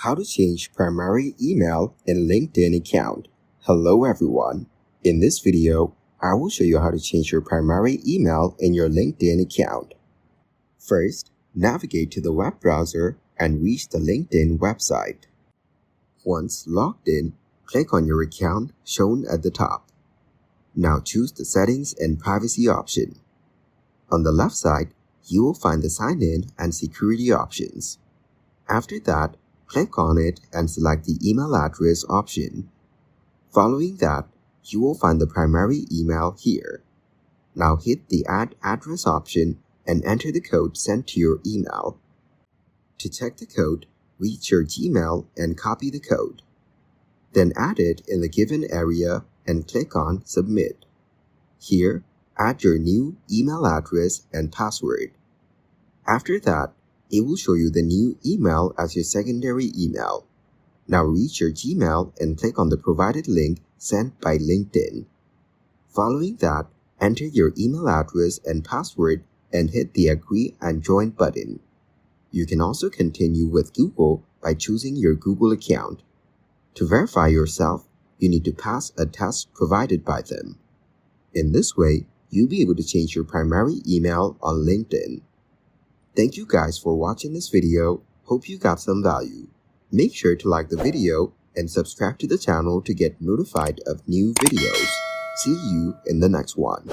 How to change primary email in LinkedIn account. Hello everyone. In this video, I will show you how to change your primary email in your LinkedIn account. First, navigate to the web browser and reach the LinkedIn website. Once logged in, click on your account shown at the top. Now choose the Settings and Privacy option. On the left side, you will find the Sign In and Security options. After that, click on it and select the Email Address option. Following that, you will find the primary email here. Now hit the Add Address option and enter the code sent to your email. To check the code, reach your Gmail and copy the code. Then add it in the given area and click on Submit. Here, add your new email address and password. After that, it will show you the new email as your secondary email. Now reach your Gmail and click on the provided link sent by LinkedIn. Following that, enter your email address and password and hit the Agree and Join button. You can also continue with Google by choosing your Google account. To verify yourself, you need to pass a test provided by them. In this way, you'll be able to change your primary email on LinkedIn. Thank you guys for watching this video. Hope you got some value. Make sure to like the video and subscribe to the channel to get notified of new videos. See you in the next one.